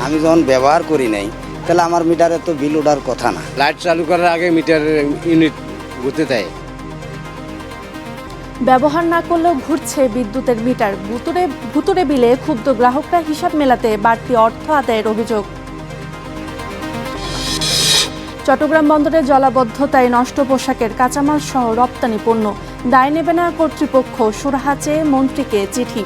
আমি যখন ব্যবহার করি নাই তাহলে আমার মিটারে তো বিল ওঠার কথা না। লাইট চালু করার আগে মিটার ইউনিট ঘুরতে দেয়। ব্যবহার না করলেও ঘুরছে বিদ্যুতের মিটার। ভুতুড়ে বিলে ক্ষুব্ধ গ্রাহকরা হিসাব মেলাতে বাড়তি অর্থ আদায়ের অভিযোগ। চট্টগ্রাম বন্দরে জলাবদ্ধতায় নষ্ট পোশাকের কাঁচামাল সহ রপ্তানি পণ্য দায় নেবে না কর্তৃপক্ষ, সুরাহা চেয়ে মন্ত্রীকে চিঠি।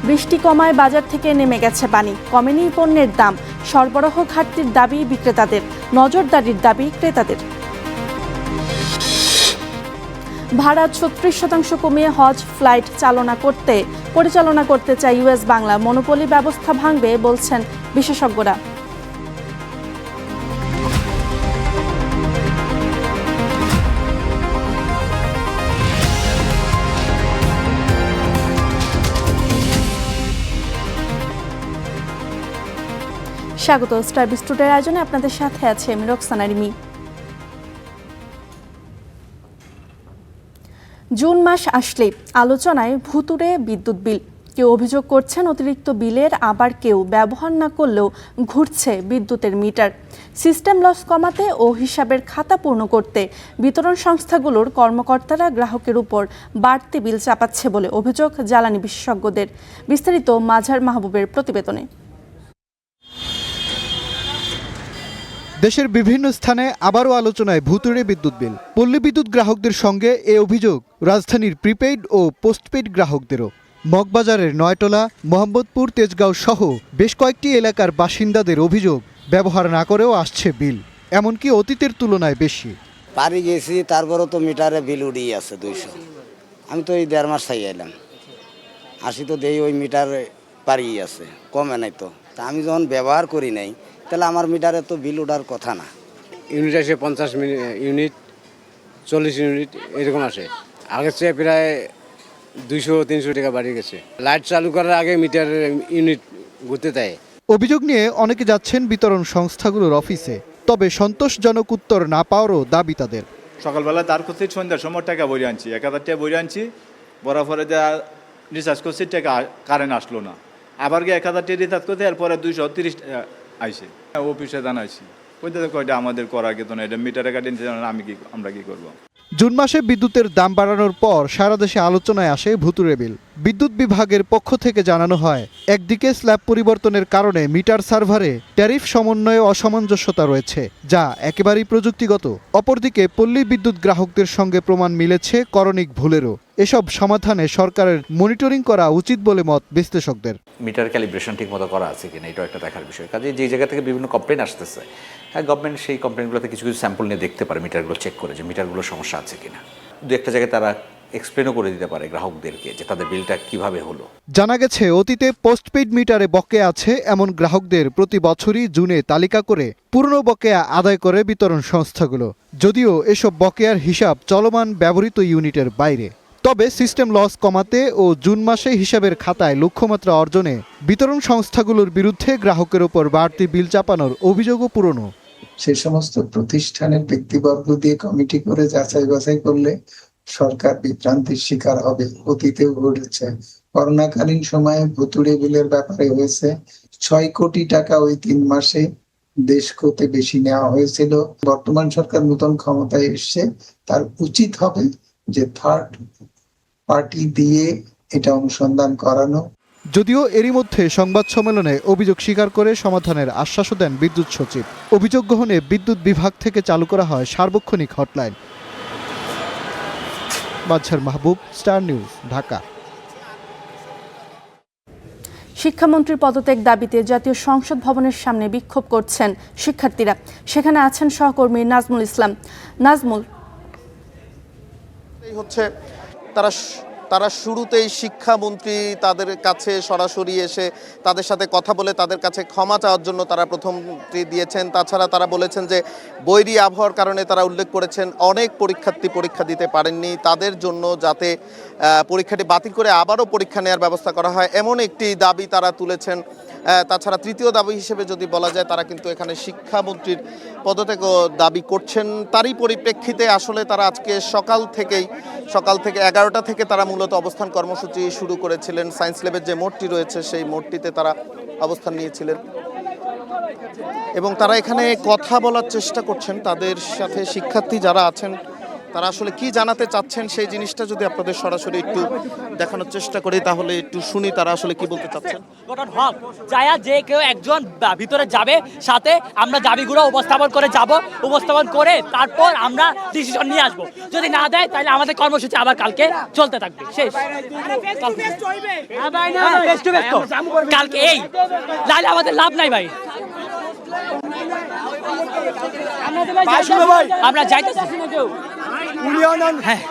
বৃষ্টি কমায় বাজার থেকে নেমে গেছে পানি, কমেনি পণ্যের দাম, সরবরাহ ঘাটতির দাবি বিক্রেতাদের, নজরদারির দাবি ক্রেতাদের। ভাড়া ৩৬% কমিয়ে হজ ফ্লাইট পরিচালনা করতে চায় ইউএস বাংলা, মনোপলি ব্যবস্থা ভাঙবে বলছেন বিশেষজ্ঞরা। স্বাগত স্টার বিস্টুডের আয়োজনে, আপনাদের সাথে আছে আমি রোকসানা রিমি। জুন মাস আসলে আলোচনায় ভুতুড়ে বিদ্যুৎ বিল। কেউ অভিযোগ করছেন অতিরিক্ত বিলের, আবার কেউ ব্যবহার না করলেও ঘুরছে বিদ্যুতের মিটার। সিস্টেম লস কমাতে ও হিসাবের খাতা পূর্ণ করতে বিতরণ সংস্থাগুলোর কর্মকর্তারা গ্রাহকের উপর বাড়তি বিল চাপাচ্ছে বলে অভিযোগ জ্বালানি বিশেষজ্ঞদের। বিস্তারিত মাঝার মাহবুবের প্রতিবেদনে। দেশের বিভিন্ন স্থানে আবারও আলোচনায় ভুতুড়ে বিদ্যুৎ বিল। পল্লী বিদ্যুৎ গ্রাহকদের সঙ্গে এ অভিযোগ রাজধানীর প্রিপেইড ও পোস্টপেইড গ্রাহকদেরও। মগবাজারের নয়টলা, মোহাম্মদপুর, তেজগাঁও সহ বেশ কয়েকটি এলাকার বাসিন্দাদের অভিযোগ ব্যবহার না করেও আসছে বিল, এমনকি অতীতের তুলনায় বেশি। পারি গেছি, তারপরও তো মিটারে বিল উঠিয়ে আছে 200। আমি তো এই 1.5 মাস চাই এলাম, আসি তো দেই ওই মিটারে পারি আছে, কমে নাই তো। তা আমি যখন ব্যবহার করি নাই তাহলে আমার মিটারে তো বিল ওঠার কথা না। ইউনিট আসে 50 ইউনিট, 40 ইউনিট এরকম আসে। আগের চেয়ে প্রায় 200-300 টাকা বাড়িয়ে গেছে। লাইট চালু করার আগে মিটার ইউনিট ঘুরতে দেয়। অভিযোগ নিয়ে অনেকে যাচ্ছেন বিতরণ সংস্থাগুলোর অফিসে, তবে সন্তোষজনক উত্তর না পাওয়ারও দাবি তাদের। সকালবেলা তার করছি, সন্ধ্যার সময় টাকা বই আনছি, 1000 টাকা বই আনছি, বরাবরে যা রিচার্জ করছি টাকা কারেন্ট আসলো না। আবার গিয়ে 1000 টাকা রিচার্জ করতে, এরপরে 230 টাকা আইসে। অফিসে জানাইছি, কয়টা আমাদের করার কিন্তু না, এটা মিটারে কাটিয়ে আমরা কি করবো। জুন মাসে বিদ্যুতের দাম বাড়ানোর পর সারা দেশে আলোচনায় আসে ভুতুড়ে বিল। বিদ্যুৎ বিভাগের পক্ষ থেকে জানানো হয়, একদিকে স্ল্যাব পরিবর্তনের কারণে মিটার সার্ভারে ট্যারিফ সমন্বয়ে অসামঞ্জস্যতা রয়েছে, যা একেবারেই প্রযুক্তিগত। অপরদিকে পল্লী বিদ্যুৎ গ্রাহকদের সঙ্গে প্রমাণ মিলেছে করণিক ভুলেরও। এসব সমাধানে সরকারের মনিটরিং করা উচিত বলে মত বিশ্লেষকদের। মিটার ক্যালিব্রেশন ঠিক মতো করা আছে কিনা, এটাও একটা দেখার বিষয়। কাজে যে জায়গা থেকে বিভিন্ন কমপ্লেন আসতেছে, হ্যাঁ, গভর্নমেন্ট সেই কমপ্লেনগুলোতে কিছু স্যাম্পল নিয়ে দেখতে পারে, মিটারগুলো চেক করে যে মিটারগুলোর সমস্যা আছে কিনা। দু একটা জায়গায় তারা এক্সপ্লেনও করে দিতে পারে গ্রাহকদেরকে যে তাদের বিলটা কিভাবে হলো। জানা গেছে, অতীতে পোস্টপেইড মিটারে বকেয়া আছে এমন গ্রাহকদের প্রতি বছরই জুনে তালিকা করে পুরনো বকেয়া আদায় করে বিতরণ সংস্থাগুলো, যদিও এসব বকেয়ার হিসাব চলমান ব্যবহৃত ইউনিটের বাইরে। তবে সিস্টেম লস কমাতে ও জুন মাসে হিসাবের খাতায় লক্ষ্যমাত্রা অর্জনে বিতরণ সংস্থাগুলোর বিরুদ্ধে গ্রাহকের ওপর বাড়তি বিল চাপানোর অভিযোগও পুরনো। সে সমস্ত প্রতিষ্ঠানের ব্যক্তিবর্গ দিয়ে কমিটি করে যাচাই বাছাই করলে সরকার বিভ্রান্তির শিকার হবে। অতীতেও ঘটেছে, করোনাকালীন সময়ে ভুতুড়ে বিলের ব্যাপারে হয়েছে। 6 কোটি টাকা ওই 3 মাসে দেশ হতে বেশি নেওয়া হয়েছিল। বর্তমান সরকার নতুন ক্ষমতায় এসছে, তার উচিত হবে যে থার্ড পার্টি দিয়ে এটা অনুসন্ধান করানো। যদিও এরই মধ্যে সংবাদ সম্মেলনে অভিযোগ স্বীকার করে সমাধানের আশ্বাসও দেন বিদ্যুৎ সচিব। অভিযোগ গ্রহণে বিদ্যুৎ বিভাগ থেকে চালু করা হয় সার্বক্ষণিক হটলাইন। মাঝার মাহবুব, স্টার নিউজ, ঢাকা। শিক্ষামন্ত্রীর পদত্যাগ দাবিতে জাতীয় সংসদ ভবনের সামনে বিক্ষোভ করছেন শিক্ষার্থীরা। সেখানে আছেন সহকর্মী নাজমুল ইসলাম। নাজমুল, হচ্ছে তারা শুরুতেই শিক্ষামন্ত্রী তাদের কাছে সরাসরি এসে তাদের সাথে কথা বলে তাদের কাছে ক্ষমা চাওয়ার জন্য তারা প্রথমটি দিয়েছেন। তাছাড়া তারা বলেছেন যে বৈরী আবহাওয়ার কারণে তারা উল্লেখ করেছেন অনেক পরীক্ষার্থী পরীক্ষা দিতে পারেননি, তাদের জন্য যাতে পরীক্ষাটি বাতিল করে আবারও পরীক্ষা নেওয়ার ব্যবস্থা করা হয়, এমন একটি দাবি তারা তুলেছেন। তাছাড়া তৃতীয় দাবি হিসেবে যদি বলা যায়, তারা কিন্তু এখানে শিক্ষামন্ত্রীর পদত্যাগও দাবি করছেন। তারই পরিপ্রেক্ষিতে আসলে তারা আজকে সকাল থেকে 11টা থেকে তারা মূলত অবস্থান কর্মসূচি শুরু করেছিলেন। সায়েন্স ল্যাবের যে মোড়টি রয়েছে সেই মোড়টিতে তারা অবস্থান নিয়েছিলেন এবং তারা এখানে কথা বলার চেষ্টা করছেন। তাদের সাথে শিক্ষার্থী যারা আছেন তারা আসলে কি জানাতে চাচ্ছেন সেই জিনিসটা যদি আপনাদের সরাসরি একটু দেখানোর চেষ্টা করি, তাহলে একটু শুনি তারা আসলে কি বলতে চাচ্ছেন। গঠন হক চায়া যে কেউ একজন ভিতরে যাবে, সাথে আমরা দাবিগুলো উপস্থাপন করে যাব, উপস্থাপন করে তারপর আমরা ডিসিশন নিয়ে আসবো। যদি না দেয় তাহলে আমাদের কর্মসূচি আবার কালকে চলতে থাকবে। শেষ কালকে এই নাহলে আমাদের লাভ নাই ভাই। আমরা যাইতেছি না কেউ। হ্যাঁ,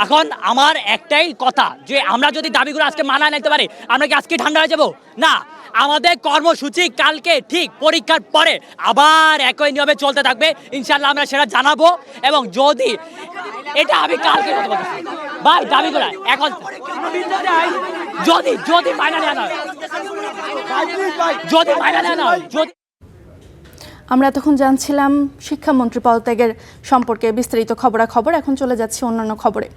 এখন আমার একটাই কথা যে আমরা যদি দাবিগুলো আজকে মানায় নিতে পারি, আমরা কি আজকে ঠান্ডা হয়ে যাব? না, আমাদের কর্মসূচি কালকে ঠিক পরীক্ষার পরে আবার একই নিয়মে চলতে থাকবে। ইনশাল্লাহ আমরা সেটা জানাবো। এবং যদি এটা আমি কালকে কথা বলতেছি ভাই, দাবিগুলো এখন যদি মাইনা নেওয়া হয়, যদি মাইনা নেওয়া হয়, যদি আমরা এতক্ষণ জানছিলাম শিক্ষামন্ত্রী পদত্যাগের সম্পর্কে বিস্তারিত খবরাখবর। এখন চলে যাচ্ছে অন্যান্য খবরে।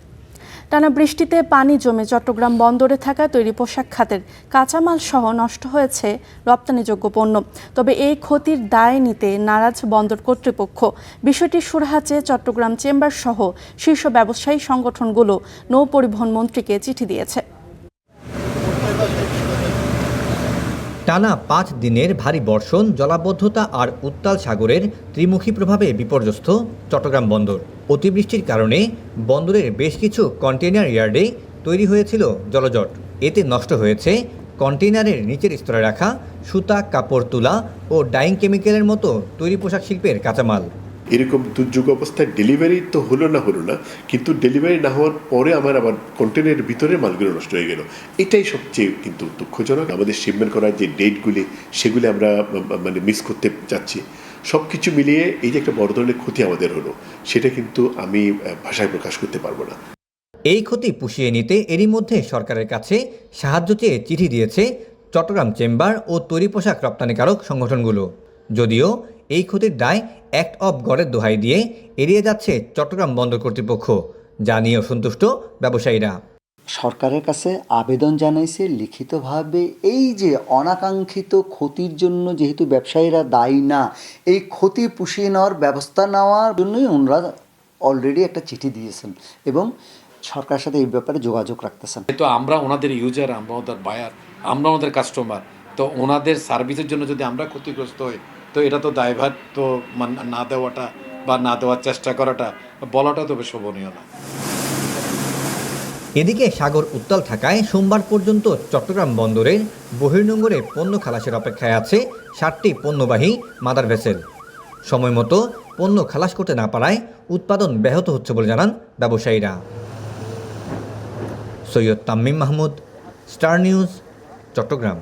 টানা বৃষ্টিতে পানি জমে চট্টগ্রাম বন্দরে থাকা তৈরি পোশাক খাতের কাঁচামাল সহ নষ্ট হয়েছে রপ্তানিযোগ্য পণ্য। তবে এই ক্ষতির দায় নিতে নারাজ বন্দর কর্তৃপক্ষ। বিষয়টি সুরাহাতে চট্টগ্রাম চেম্বার সহ শীর্ষ ব্যবসায়ী সংগঠনগুলো নৌ পরিবহন মন্ত্রীকে চিঠি দিয়েছে। টানা 5 দিনের ভারী বর্ষণ, জলাবদ্ধতা আর উত্তাল সাগরের ত্রিমুখী প্রভাবে বিপর্যস্ত চট্টগ্রাম বন্দর। অতিবৃষ্টির কারণে বন্দরের বেশ কিছু কন্টেইনার ইয়ার্ডে তৈরি হয়েছিল জলজট। এতে নষ্ট হয়েছে কন্টেইনারের নিচের স্তরে রাখা সুতা, কাপড় তুলা ও ডাইং কেমিক্যালের মতো তৈরি পোশাক শিল্পের কাঁচামাল। এরকম দুর্যোগ অবস্থায় ডেলিভারি তো হলো না, কিন্তু ডেলিভারি না হওয়ার পরে আবার কন্টেনারের ভিতরে মালগুলো নষ্ট হয়ে গেল। এটাই সবচেয়ে কিন্তু দুঃখজনক। আমাদের শিপমেন্ট করার যে ডেটগুলি সেগুলি আমরা মিস করতে যাচ্ছি। সব কিছু মিলিয়ে এই যে একটা বড় ধরনের ক্ষতি আমাদের হলো, সেটা কিন্তু আমি ভাষায় প্রকাশ করতে পারবো না। এই ক্ষতি পুষিয়ে নিতে এরই মধ্যে সরকারের কাছে সাহায্য চেয়ে চিঠি দিয়েছে চট্টগ্রাম চেম্বার ও তৈরি পোশাক রপ্তানিকারক সংগঠনগুলো। যদিও এই ক্ষতির দায় অ্যাক্ট অফ গডের দোহাই দিয়ে এড়িয়ে যাচ্ছে চট্টগ্রাম বন্দর কর্তৃপক্ষ, যা নিয়ে অসন্তুষ্ট ব্যবসায়ীরা। সরকারের কাছে আবেদন জানাইছে লিখিতভাবে, এই যে অনাকাঙ্ক্ষিত ক্ষতির জন্য যেহেতু ব্যবসায়ীরা দায়ী না, এই ক্ষতি পুষিয়ে নেওয়ার ব্যবস্থা নেওয়ার জন্যই ওনারা অলরেডি একটা চিঠি দিয়েছেন এবং সরকারের সাথে এই ব্যাপারে যোগাযোগ রাখতেছেন। তো আমরা ওনাদের ইউজার, আমরা ওদের বায়ার, আমরা ওদের কাস্টমার, তো ওনাদের সার্ভিসের জন্য যদি আমরা ক্ষতিগ্রস্ত হই, তো এটা তো দায়ভার তো না দেওয়াটা বা না দেওয়ার চেষ্টা করাটা, বলাটা তো শোভনীয় না। এদিকে সাগর উত্তাল থাকায় সোমবার পর্যন্ত চট্টগ্রাম বন্দরের বহির্নোঙরে পণ্য খালাসের অপেক্ষায় আছে 7টি পণ্যবাহী মাদার ভেসেল। সময় মতো পণ্য খালাস করতে না পারায় উৎপাদন ব্যাহত হচ্ছে বলে জানান ব্যবসায়ীরা। Syed Tammim Mahmud, star news, Chattogram.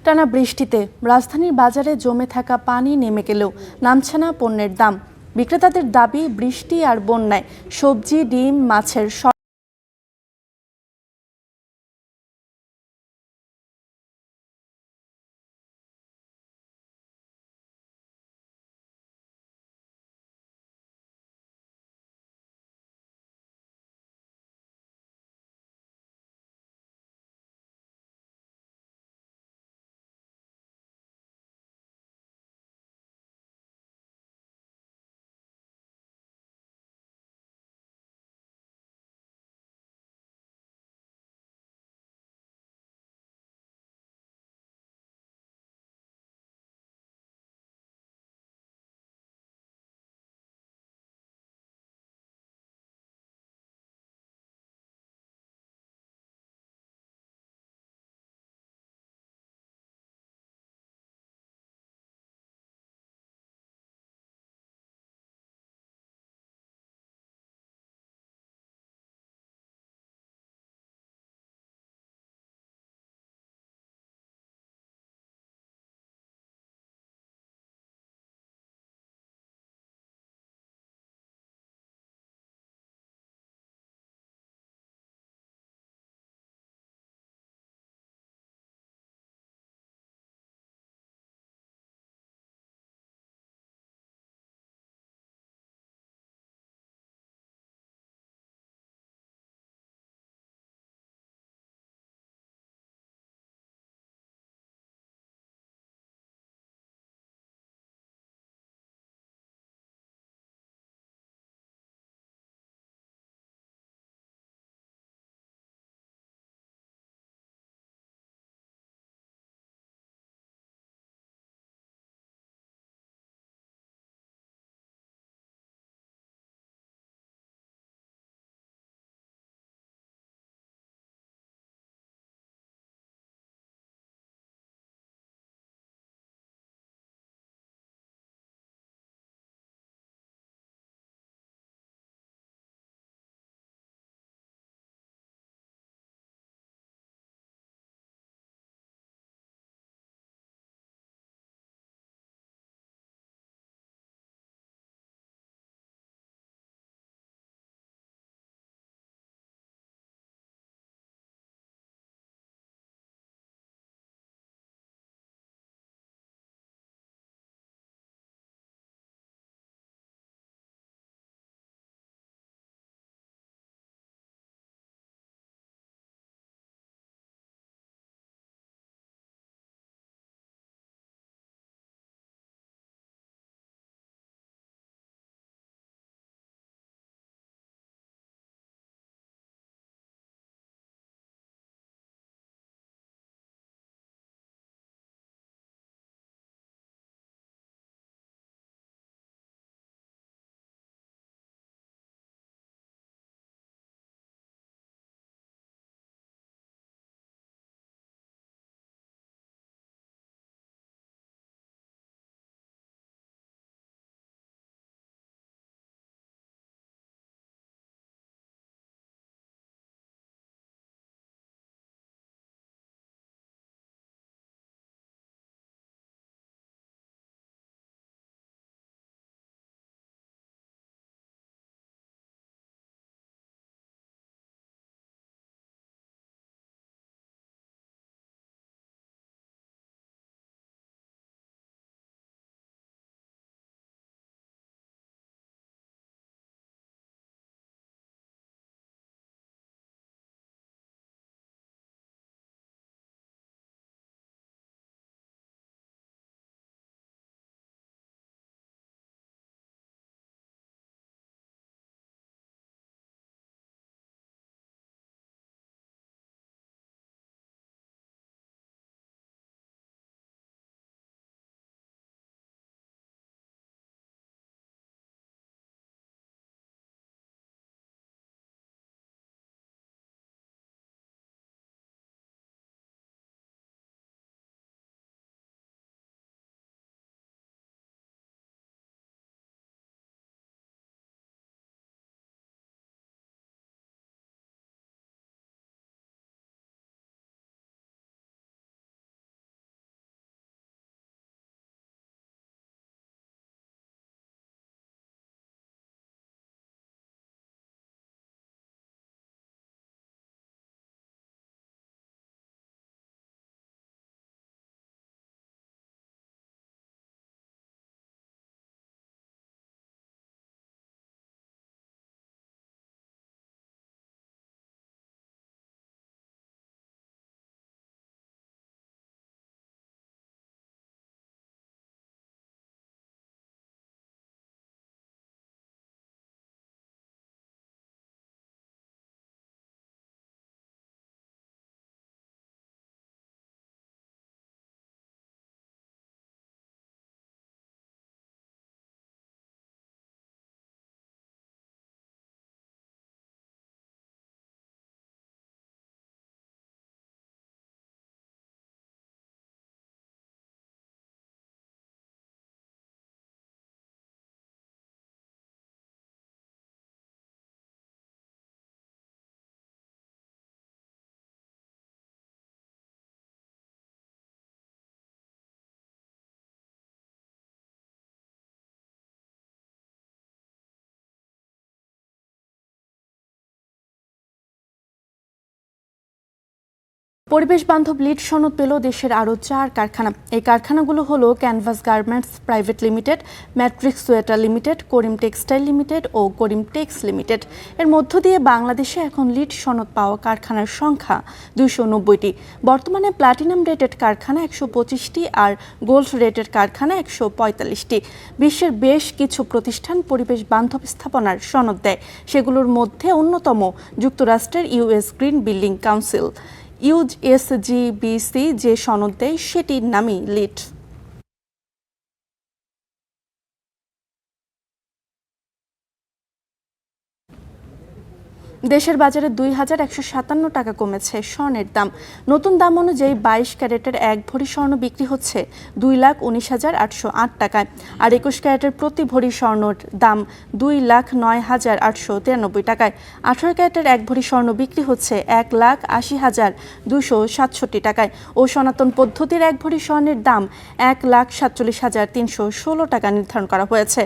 টানা বৃষ্টিতে রাজধানীর বাজারে জমে থাকা পানি নেমে গেলেও নামছে না পণ্যের দাম। বিক্রেতাদের দাবি, বৃষ্টি আর বন্যায় সবজি, ডিম, মাছের পরিবেশ বান্ধব লিড সনদ পেল দেশের আরও 4 কারখানা। এই কারখানাগুলো হলো canvas garments private limited, matrix sweater limited, Karim textile limited ও করিম টেক্স লিমিটেড। এর মধ্য দিয়ে বাংলাদেশে এখন লিড সনদ পাওয়া কারখানার সংখ্যা 290টি। বর্তমানে প্লাটিনাম রেটেড কারখানা 125টি আর গোল্ড রেটেড কারখানা 145টি। বিশ্বের বেশ কিছু প্রতিষ্ঠান পরিবেশ বান্ধব স্থাপনার সনদ দেয়। সেগুলোর মধ্যে অন্যতম যুক্তরাষ্ট্রের US green building council. USGBC যে সনদ দেয় সেটির নামই লিড। দেশের বাজারে 2157 টাকা কমেছে স্বর্ণের দাম। নতুন দাম অনুযায়ী 22 ক্যারেটের 1 ভরি স্বর্ণ বিক্রি হচ্ছে 2,19,808 টাকায়, আর 21 ক্যারেটের প্রতি ভরি স্বর্ণের দাম 2,09,893 টাকায়। 18 ক্যারেটের 1 ভরি স্বর্ণ বিক্রি হচ্ছে 1,80,267 টাকায় ও সনাতন পদ্ধতির 1 ভরি স্বর্ণের দাম 1,47,316 টাকা নির্ধারণ করা হয়েছে।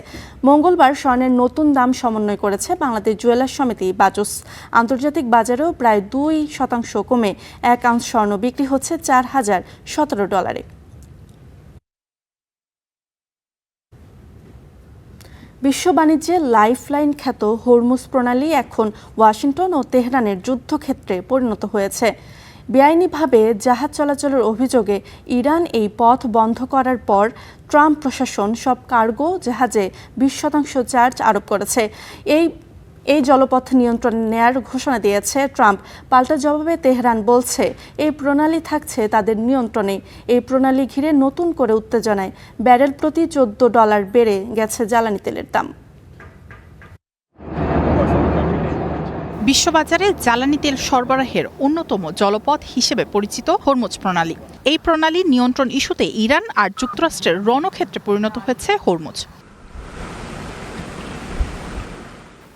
মঙ্গলবার স্বর্ণের নতুন দাম সমন্বয় করেছে বাংলাদেশ জুয়েলার্স সমিতি বাজুস। আন্তর্জাতিক বাজারেও প্রায় 2% কমে 1 আউন্স স্বর্ণ বিক্রি হচ্ছে $4,017। বিশ্ব বাণিজ্যে লাইফলাইন খ্যাত হরমুজ প্রণালী এখন ওয়াশিংটন ও তেহরানের যুদ্ধক্ষেত্রে পরিণত হয়েছে। বেআইনিভাবে জাহাজ চলাচলের অভিযোগে ইরান এই পথ বন্ধ করার পর ট্রাম্প প্রশাসন সব কার্গো জাহাজে 20% চার্জ আরোপ করেছে। এই জলপথ নিয়ন্ত্রণ নেয়ার ঘোষণা দিয়েছে ট্রাম্প। পাল্টা জবাবে তেহরান বলছে এই প্রণালী থাকছে তাদের নিয়ন্ত্রণে। এই প্রণালী ঘিরে নতুন করে উত্তেজনায় ব্যারেল প্রতি $14 বেড়ে গেছে জ্বালানি তেলের দাম। বিশ্ববাজারে জ্বালানি তেল সরবরাহের অন্যতম জলপথ হিসেবে পরিচিত হরমুজ প্রণালী। এই প্রণালী নিয়ন্ত্রণ ইস্যুতে ইরান আর যুক্তরাষ্ট্রের রণক্ষেত্রে পরিণত হয়েছে হরমুজ।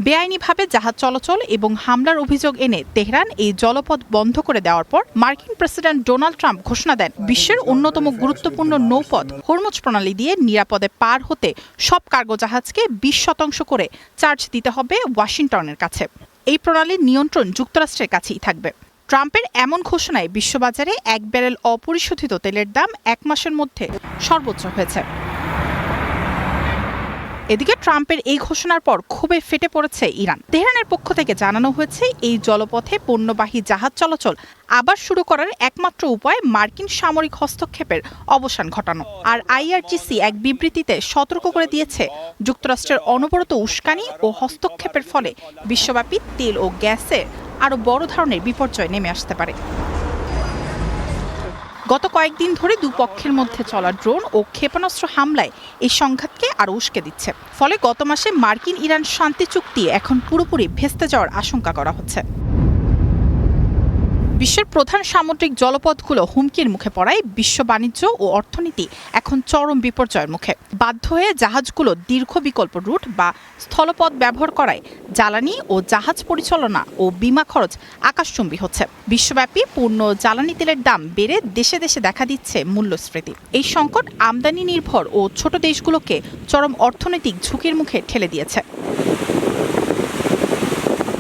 বেআইনিভাবে জাহাজ চলাচল এবং হামলার অভিযোগ এনে তেহরান এই জলপথ বন্ধ করে দেওয়ার পর মার্কিন প্রেসিডেন্ট ডোনাল্ড ট্রাম্প ঘোষণা দেন বিশ্বের অন্যতম গুরুত্বপূর্ণ নৌপথ হরমুজ প্রণালী দিয়ে নিরাপদে পার হতে সব কার্গো জাহাজকে 20% করে চার্জ দিতে হবে ওয়াশিংটনের কাছে। এই প্রণালীর নিয়ন্ত্রণ যুক্তরাষ্ট্রের কাছেই থাকবে। ট্রাম্পের এমন ঘোষণায় বিশ্ববাজারে 1 ব্যারেল অপরিশোধিত তেলের দাম 1 মাসের মধ্যে সর্বোচ্চ হয়েছে। এদিকে ট্রাম্পের এই ঘোষণার পর ক্ষোভে ফেটে পড়েছে ইরান। তেহরানের পক্ষ থেকে জানানো হয়েছে এই জলপথে পণ্যবাহী জাহাজ চলাচল আবার শুরু করার একমাত্র উপায় মার্কিন সামরিক হস্তক্ষেপের অবসান ঘটানো। আর আইআরজিসি এক বিবৃতিতে সতর্ক করে দিয়েছে যুক্তরাষ্ট্রের অনবরত উস্কানি ও হস্তক্ষেপের ফলে বিশ্বব্যাপী তেল ও গ্যাসের আরও বড় ধরনের বিপর্যয় নেমে আসতে পারে। গত কয়েকদিন ধরে দুপক্ষের মধ্যে চলা ড্রোন ও ক্ষেপণাস্ত্র হামলায় এই সংঘাতকে আরও উস্কে দিচ্ছে। ফলে গত মাসে মার্কিন ইরান শান্তি চুক্তি এখন পুরোপুরি ভেস্তে যাওয়ার আশঙ্কা করা হচ্ছে। বিশ্বের প্রধান সামুদ্রিক জলপথগুলো হুমকির মুখে পড়ায় বিশ্ব বাণিজ্য ও অর্থনীতি এখন চরম বিপর্যয়ের মুখে। বাধ্য হয়ে জাহাজগুলো দীর্ঘ বিকল্প রুট বা স্থলপথ ব্যবহার করায় জ্বালানি ও জাহাজ পরিচালনা ও বীমা খরচ আকাশচুম্বী হচ্ছে। বিশ্বব্যাপী পূর্ণ জ্বালানি তেলের দাম বেড়ে দেশে দেশে দেখা দিচ্ছে মূল্যস্ফীতি। এই সংকট আমদানি নির্ভর ও ছোট দেশগুলোকে চরম অর্থনৈতিক ঝুঁকির মুখে ঠেলে দিয়েছে।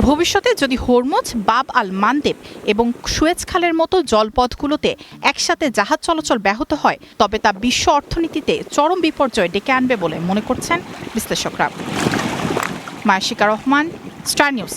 ভবিষ্যতে যদি হরমুজ, বাব আল মানদেব এবং সুয়েজ খালের মতো জলপথগুলোতে একসাথে জাহাজ চলাচল ব্যাহত হয় তবে তা বিশ্ব অর্থনীতিতে চরম বিপর্যয় ডেকে আনবে বলে মনে করছেন বিশ্লেষকরা। মায়াশিকা রহমান, স্টার নিউজ।